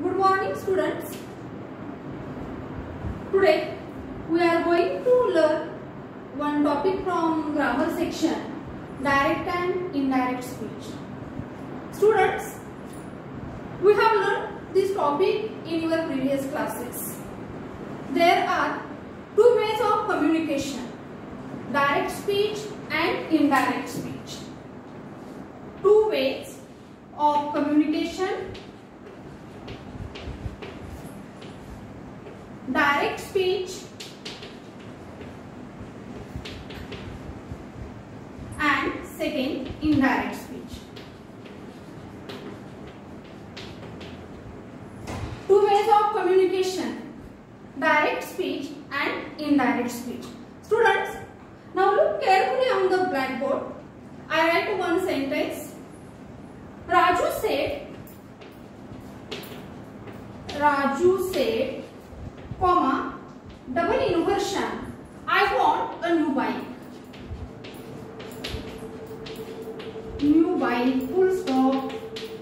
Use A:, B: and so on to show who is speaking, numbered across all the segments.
A: Good morning, students. Today we are going to learn one topic from grammar section, direct and indirect speech. Students, we have learned this topic in your previous classes. There are two ways of communication, direct speech and indirect speech. Two ways of communication, direct speech and second, indirect speech. Two ways of communication, direct speech and indirect speech. Students, now look carefully on the blackboard. I write one sentence. Raju said, comma, double inversion, I want a new bike. New bike, full stop,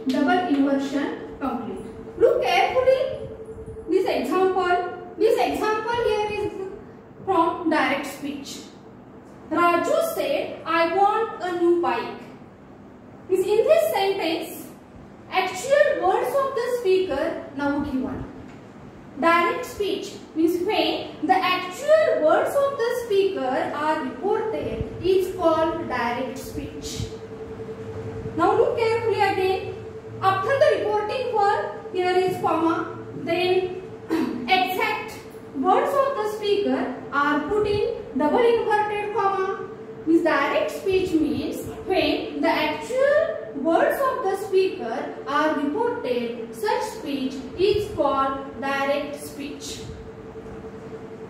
A: double inversion, complete. Look carefully this example. This example here is from direct speech. Raju said, I want a new bike. In this sentence, actual words of the speaker now given. Direct speech means when the actual words of the speaker are reported is called direct speech. Now look carefully again. After the reporting word, here is comma, then exact words of the speaker are put in double inverted comma. Means direct speech means when the actual words of the speaker are reported, such speech is called direct speech.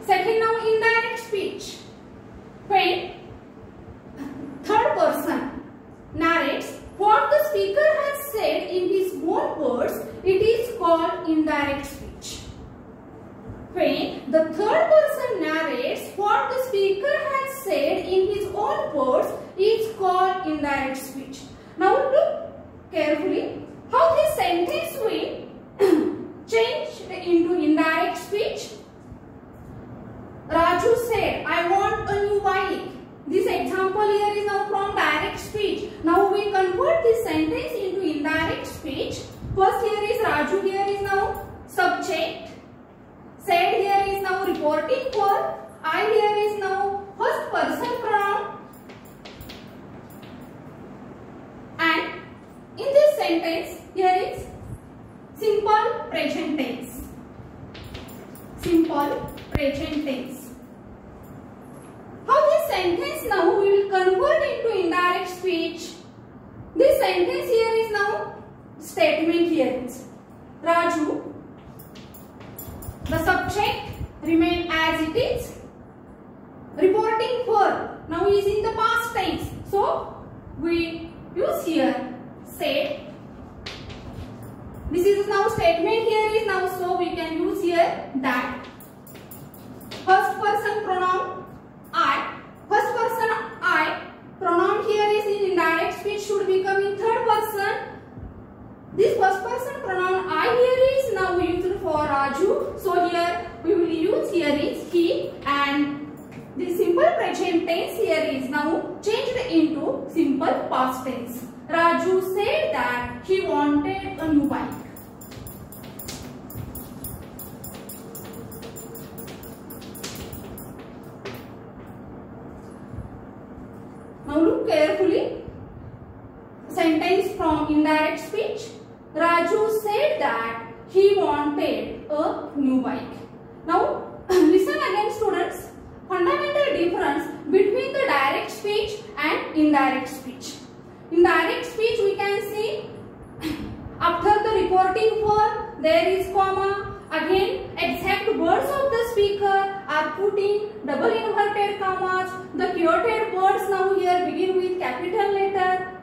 A: Second, now indirect speech. When third person narrates what the speaker has said in his own words, it is called indirect speech. When the third person narrates what the speaker has said in his own words, it is called indirect speech. Now look carefully how this sentence will change into indirect speech. Raju said, I want a new bike. This example here is now from direct speech. Now we convert this sentence into indirect speech. First here is Raju, here is now subject. Said here is now reporting verb. I here is now first person pronoun. And in this sentence, here is simple present tense. Simple present tense. How this sentence now we will convert into indirect speech? This sentence here is now statement here is Raju. The subject remain as it is. Reporting verb now is in the past tense. So we use here said. This is now statement here is now, so we can use here that. First person pronoun I. First person I. Pronoun here is in indirect speech should become in third person. This first person pronoun I here is now used for Raju. So here we will use here is he, and the simple present tense here is now changed into simple past tense. Raju said that he wanted a new bike. Now look carefully. Sentence from indirect speech. Raju said that he wanted a new bike. Now listen again, students. Fundamental difference between the direct speech and indirect speech. In direct speech we can see after the reporting verb there is comma. Again exact words of the speaker are put in double inverted commas. The quoted words now here begin with capital letter.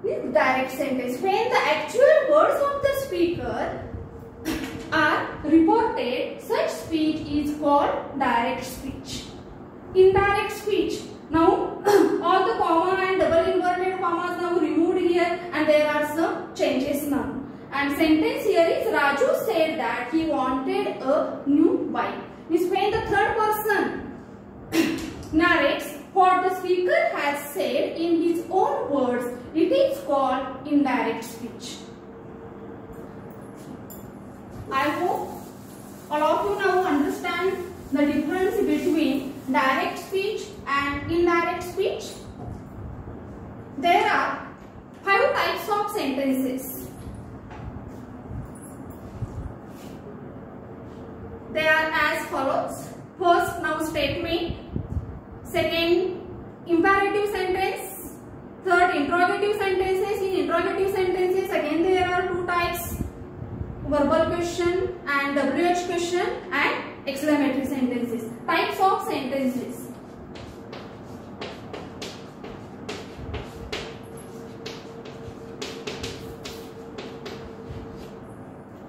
A: This direct sentence. When the actual words of the speaker are reported, such speech is called direct speech. Indirect speech. Now all the comma and double inverted commas now removed here, and there are some changes now. And sentence here is Raju that he wanted a new bike. Means when the third person narrates what the speaker has said in his own words, it is called indirect speech. I hope all of you now understand the difference between direct speech and indirect speech. There are 5 types of sentences. They are as follows. First, noun statement. Second, imperative sentence. Third, interrogative sentences. In interrogative sentences, again there are 2 types. Verbal question and WH question and exclamatory sentences. Types of sentences.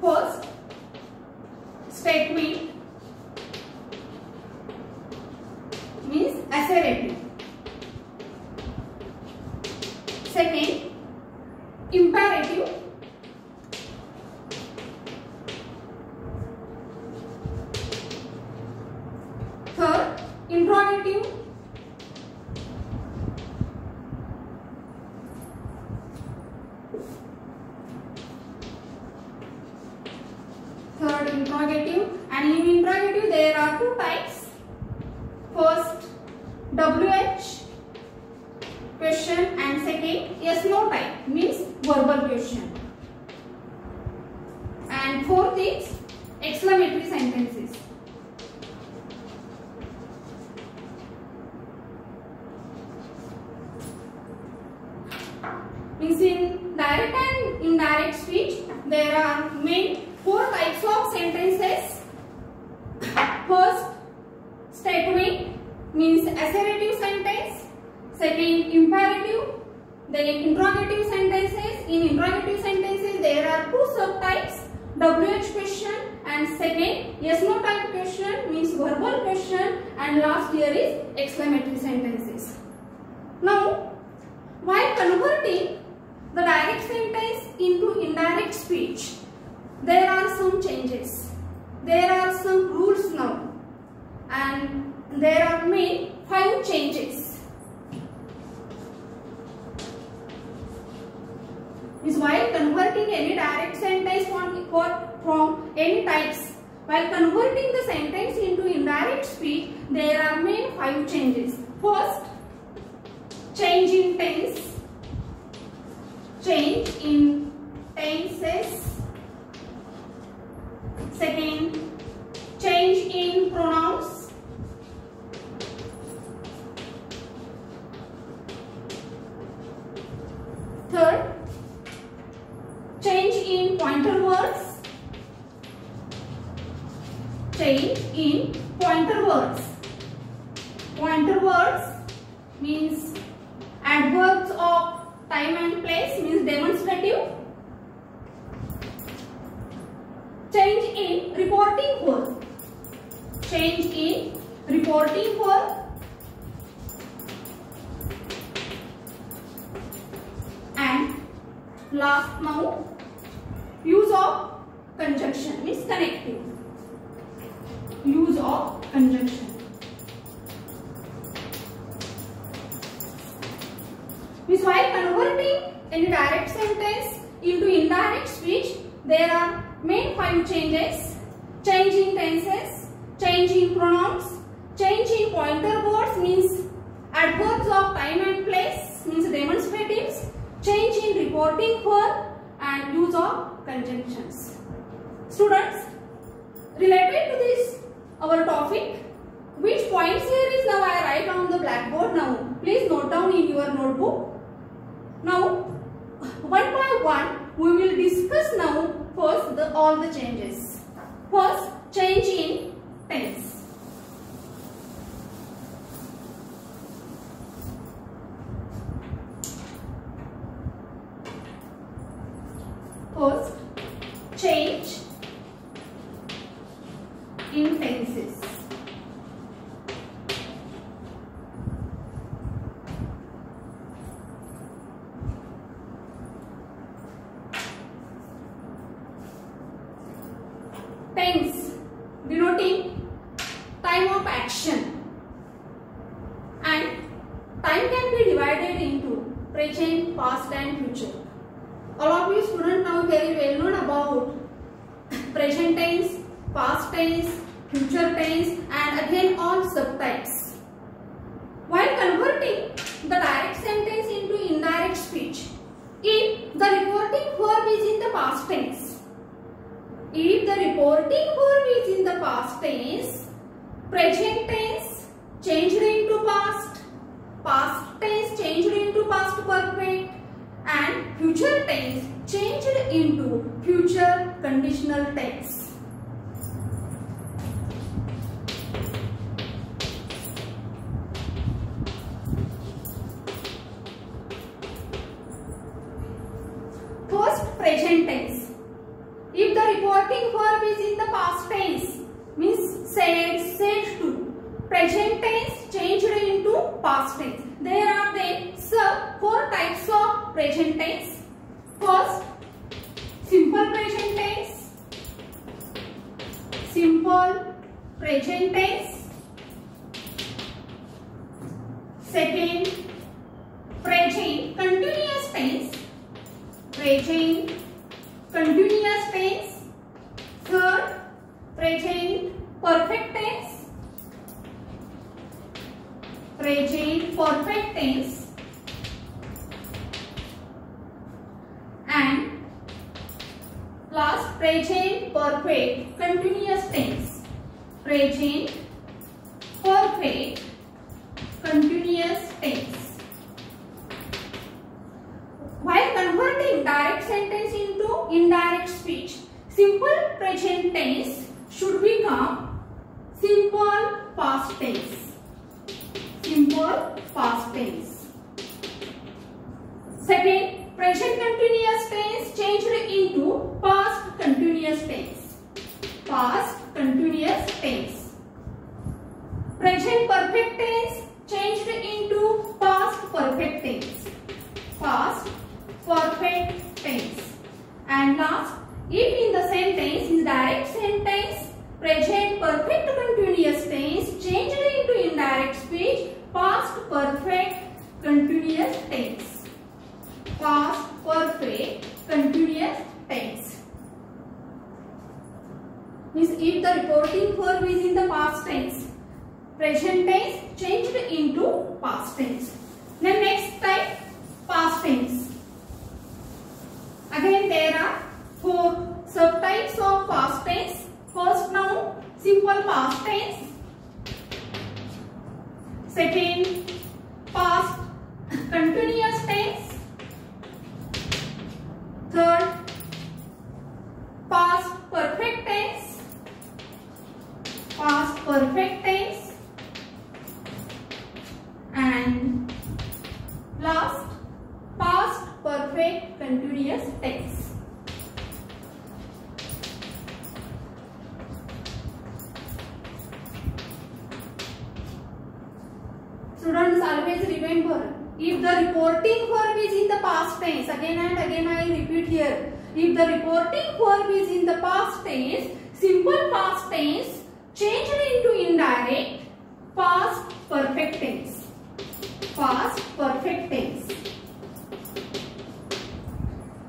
A: First, statement means assertive. Second, imperative. Third, interrogative. Third, interrogative. And in interrogative there are 2 types. First, WH question and second, yes no type means verbal question. And fourth is exclamatory sentences. Means in direct and indirect speech there are main 4 types of sentences. First, statement means assertive sentence. Second, imperative. Then interrogative sentences. In interrogative sentences there are 2 subtypes, WH question and second yes no type question means verbal question, and last here is exclamatory sentences. Now, while converting the direct sentence into indirect speech, there are some changes. There are some rules now, and there are main 5 changes. Is while converting any direct sentence from any types, while converting the sentence into indirect speech, there are main 5 changes. First, change in tense. Change in tenses. Second, change in pronouns. Third, change in pointer words. Change in pointer words. Pointer words means adverbs of time and place, means demonstrative. Change in reporting verb. Change in reporting verb. And last now, use of conjunction means connective. Use of conjunction. Means while converting any direct sentence into indirect speech, there are main 5 changes. Change in tenses, change in pronouns, change in pointer words means adverbs of time and place means demonstratives, change in reporting verb and use of conjunctions. Students, related to this our topic, which points here is now I write on the blackboard now. Please note down in your notebook. Now, one by one, we will discuss now first all the changes. First, change in tense. First, change in tenses. time of action. And time can be divided into present, past and future. All of you students now very well known about present tense, past tense, future tense and again all subtypes. While converting the direct sentence into indirect speech, if the reporting verb is in the past tense, present tense changed into past, past tense changed into past perfect and future tense changed into future conditional tense. First, present tense. If the reporting verb is in the past tense, means said, said to, present tense changed into past tense. There are then four types of present tense. First, simple present tense. Simple present tense. Second, present continuous tense. Present continuous tense. Third, present perfect tense. Present perfect tense. And last, present perfect continuous tense. Present perfect continuous tense. While converting direct sentence into indirect speech, simple present tense should become simple past tense. Simple past tense. Second, present continuous tense changed into past continuous tense. Past continuous tense. Present perfect tense changed into past perfect tense. Past perfect tense. And last, if in the sentence is direct sentence, present perfect continuous tense changed into indirect speech, past perfect continuous tense. Past perfect continuous tense. Means if the reporting verb is in the past tense, present tense changed into past tense. Then next type, past tense. Again there are four subtypes of past tense. First now, simple past tense. Second, past continuous tense. Third, past perfect tense. Past perfect tense. And last, past perfect continuous tense. Students, always remember, if the reporting verb is in the past tense, again and again I repeat here, if the reporting verb is in the past tense, simple past tense changed into indirect past perfect tense. Past perfect tense.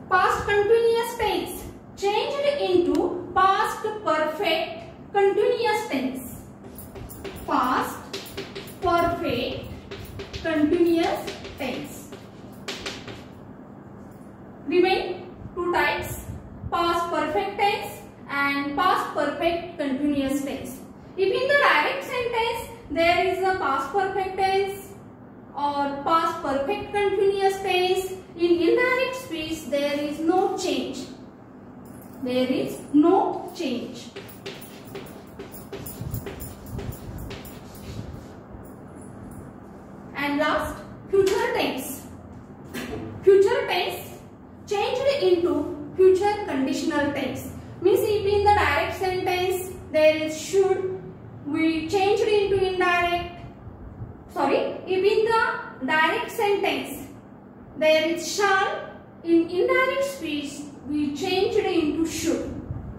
A: Past continuous tense changed into past perfect continuous tense. Past perfect continuous tense. Remain two types, past perfect tense and past perfect continuous tense. If in the direct sentence there is a past perfect tense or past perfect continuous tense, in indirect speech there is no change. There is no change. And last, future tense. Future tense changed into future conditional tense. Means if in the direct sentence there is should, we changed into indirect. Sorry, if in the direct sentence there is shall, in indirect speech we changed into should.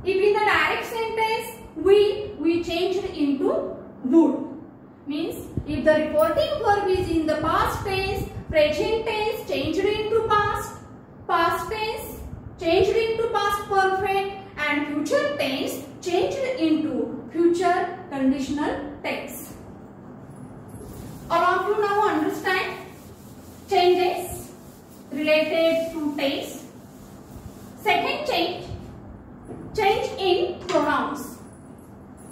A: If in the direct sentence we changed into would. Means if the reporting verb is in the past tense, present tense changed into past tense changed into past perfect, and future tense changed into future conditional tense. All of you now understand changes related to tense. Second change in pronouns.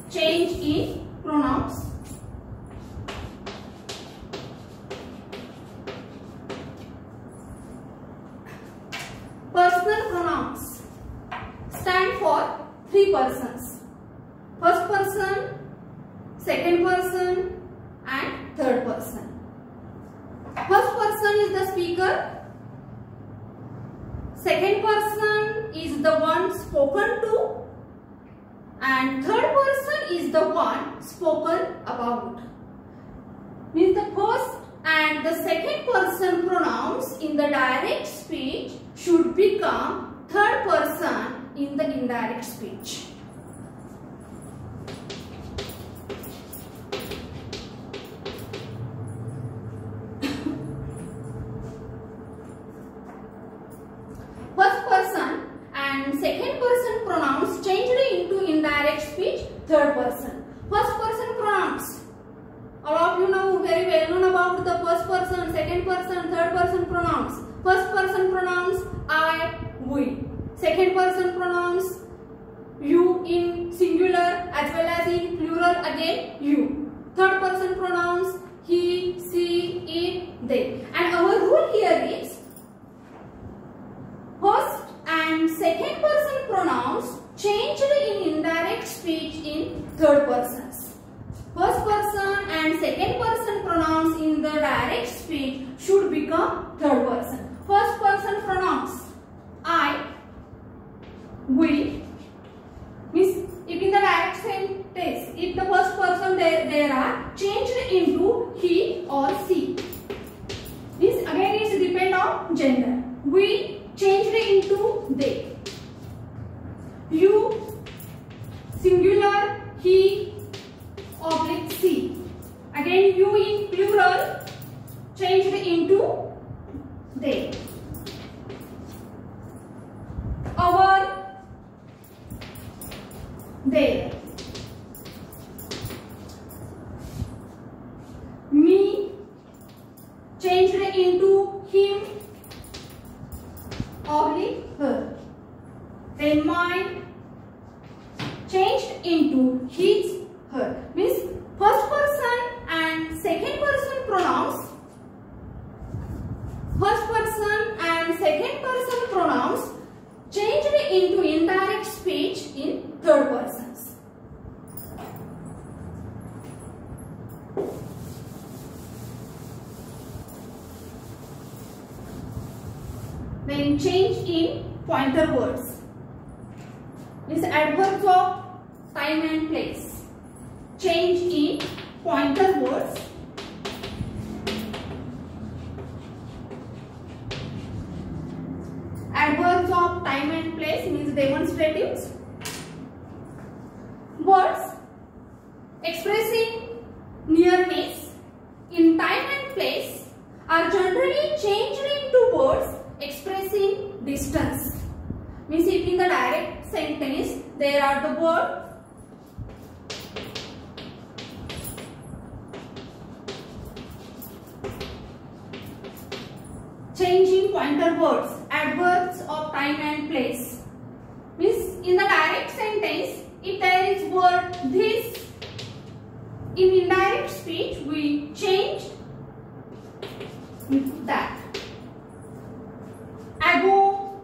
A: Change in pronouns. Personal pronouns stand for three persons. First person, second person, and third person. First person is the speaker. Second person is the one spoken to. And third person is the one spoken about. Means the first and the second person pronouns in the direct speech should become third person in the indirect speech. First person and second person pronouns changed into indirect speech third person. First person pronouns. All of you know very well known about the first person, second person, third person pronouns. First person pronouns I, we. Second person pronouns you in singular as well as in plural again you. Third person pronouns he, she, it, they. And our rule here is first and second person pronouns changed in indirect speech in third persons. First person and second person pronouns in the direct speech should become third person. First person pronouns I, we. Means if in the direct sentence, if the first person there are changed into he or she. This again is depend on gender. We changed into they. You singular, he oblique she. Again you in plural changed into they. Our, their. Me changed into him oblique her. Then mine changed into his, her. Means first person and second person pronouns. First person and second person pronouns changed into indirect speech in third persons. Then change in pointer words. Means adverbs of time and place. Change in pointer words. Adverbs of time and place means demonstratives. Words expressing nearness in time and place are generally changed into words expressing distance. Means if in the direct sentence there are the word changing pointer words, adverbs of time and place. Means in the direct sentence, if there is word this, in indirect speech we change that. Ago,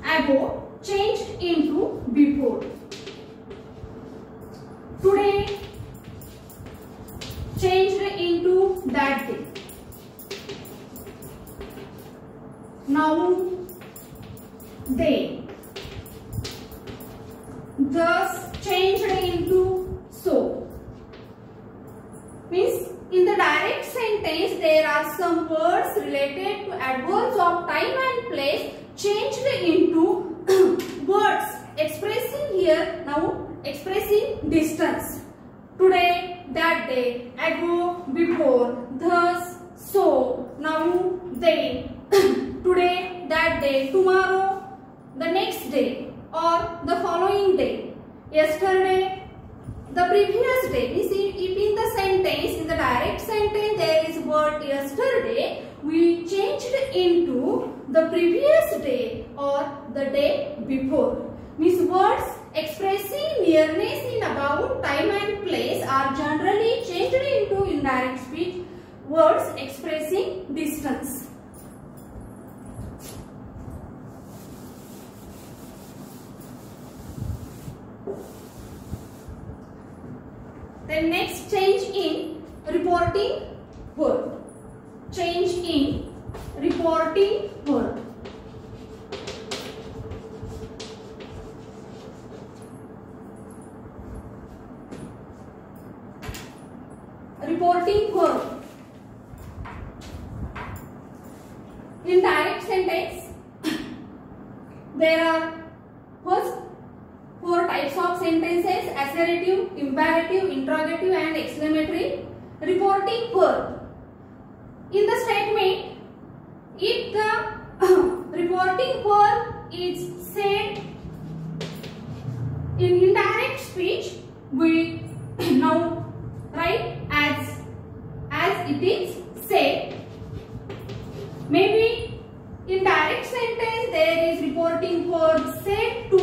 A: ago changed into before. Today changed into that day. Now, they. Thus changed into so. Means in the direct sentence there are some words related to adverbs of time and place changed into words expressing here now expressing distance. Today, that day, ago, before, thus, so, now, then. Today, that day, tomorrow, the next day, or the following day. Yesterday, the previous day. If in the sentence, in the direct sentence, there is word yesterday, we changed into the previous day or the day before. Means words expressing nearness in about, time and place are generally changed into indirect speech words expressing distance. Then next, change in reporting word. Change in reporting word. Reporting word. In direct sentence, there are first 4 types of sentences: assertive, imperative, interrogative and exclamatory. Reporting verb. In the statement, if the reporting verb is said in indirect speech, we now write as it is said. Maybe in direct sentence there is reporting verb said to,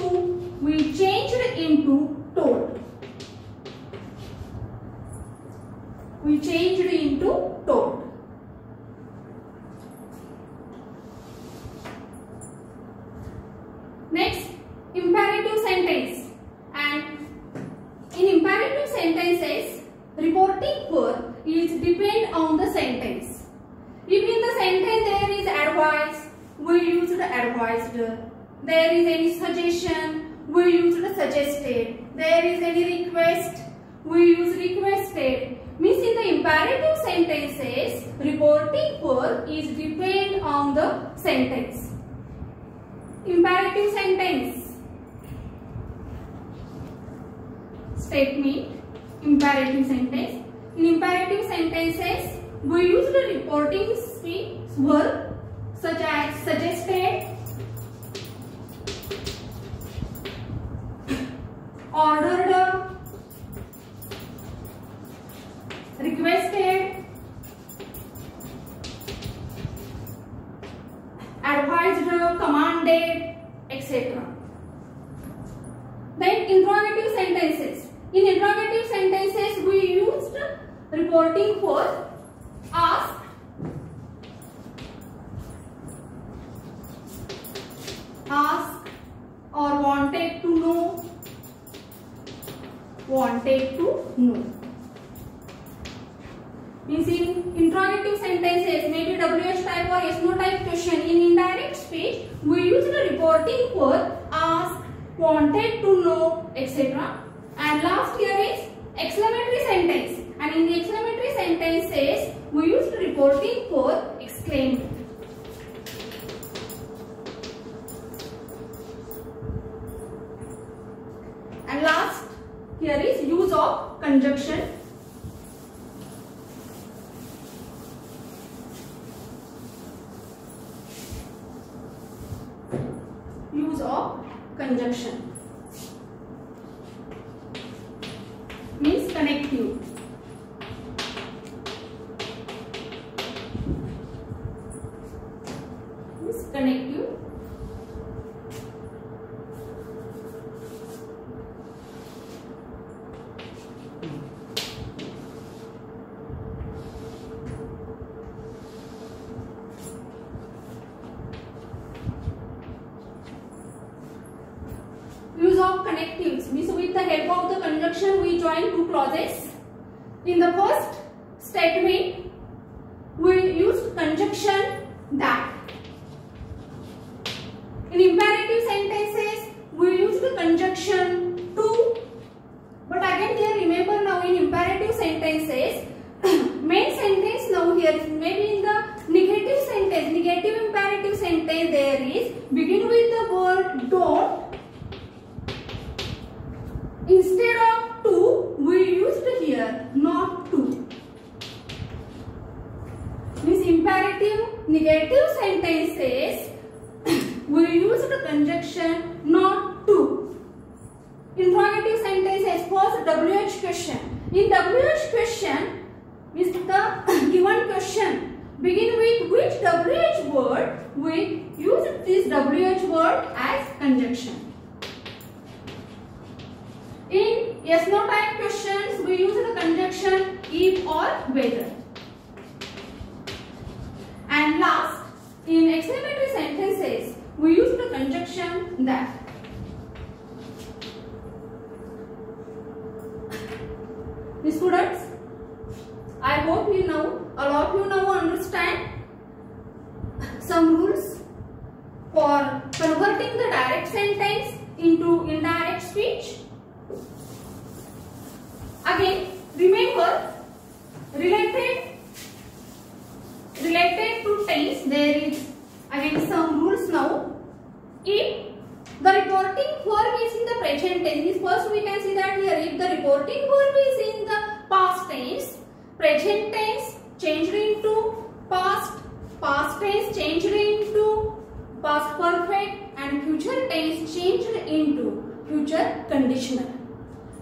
A: we changed into told. We changed into told. Next, imperative sentence. And in imperative sentences, reporting verb is depend on the sentence. If in the sentence there is advice, we use the advised. There is any suggestion, we use the suggested. There is any request, we use requested. Means in the imperative sentences, reporting verb is depend on the sentence. Imperative sentence. Statement, imperative sentence. In imperative sentences, we use the reporting speech verb such as suggested, ordered, requested, advised, commanded, etc. Then interrogative sentences. In interrogative sentences, we used reporting verb ask, or wanted to know, Means in interrogative sentences, maybe WH type or yes no type question. In indirect speech, we use the reporting verb ask, wanted to know, etc. And last here is exclamatory sentence. And in the exclamatory sentences, we use the reporting verb exclaim. And last here is use of conjunction. Use of conjunction means connective. Connective. Use of connectives means with the help of the conjunction we join two clauses. In the first statement, we used conjunction that. In imperative sentences, we use the conjunction to. But again here remember now in imperative sentences, main sentence now here is maybe in the negative sentence, negative imperative sentence there is begin with the word don't instead of to, we used here not to. Means imperative negative sentences, we used conjunction not to. Interrogative sentences pose WH question. In WH question, means the given question begin with which WH word, we use this WH word as conjunction. In yes no type questions, we use the conjunction if or whether. And last, in exclamatory sentences, we use the conjunction that. Students, I hope you know, all of you now understand some rules for converting the direct sentence into indirect speech. Again, remember, related to tense, there is again some rules now. If the reporting verb is in the present tense, first we can see that here, if the reporting verb is in the past tense, present tense changed into past, past tense changed into past perfect, and future tense changed into future conditional.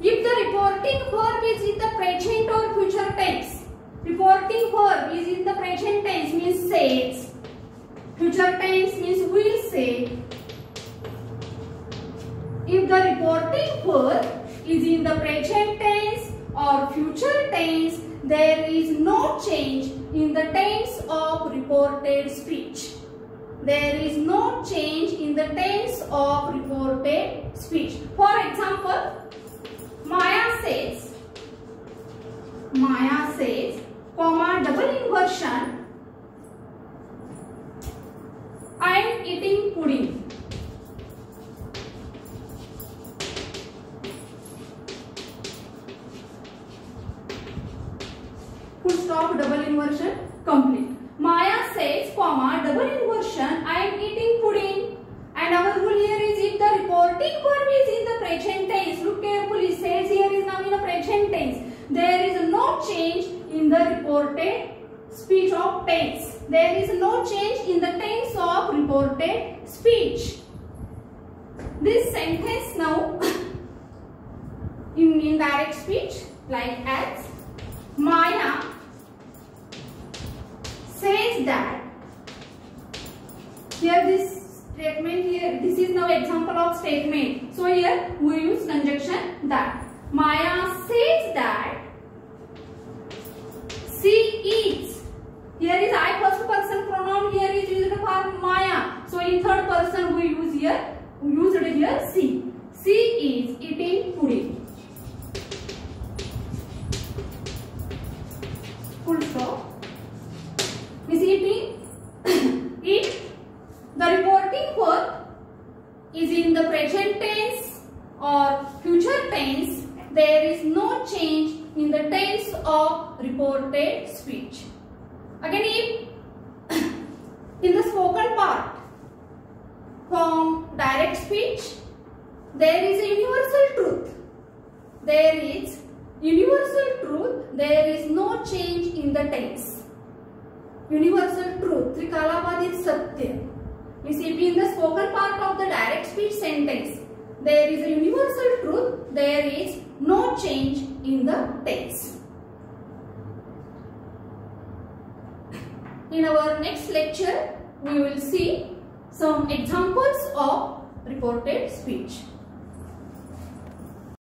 A: If the reporting verb is in the present or future tense, reporting verb is in the present tense means says, future tense means will say. If the reporting verb is in the present tense or future tense, there is no change in the tense of reported speech. There is no change in the tense of reported speech. For example, Maya says, comma, double inversion, I am eating pudding. Full stop, double inversion, complete. Maya says, comma, double inversion, I am eating pudding. And our rule here is if the reporting verb is in the present tense, look carefully, says here is now in the present tense. There is no change in the reported speech of tense. There is no change in the tense of reported speech. This sentence now in indirect speech, like as Maya says that. Here this statement here, this is now example of statement. So here we use conjunction that. Maya says that she eats. Here is I first person pronoun, here is used for Maya. So in third person we use here, she. She is eating pudding. Full stop. Is eating. If the reporting verb is in the present tense or future tense, there is no change in the tense of reported speech. Again, if in the spoken part from direct speech, there is a universal truth. There is universal truth. There is no change in the tense. Universal truth, Trikalabadit Satya. Means if in the spoken part of the direct speech sentence, there is a universal truth, there is no change in the tense. In our next lecture, we will see some examples of reported speech.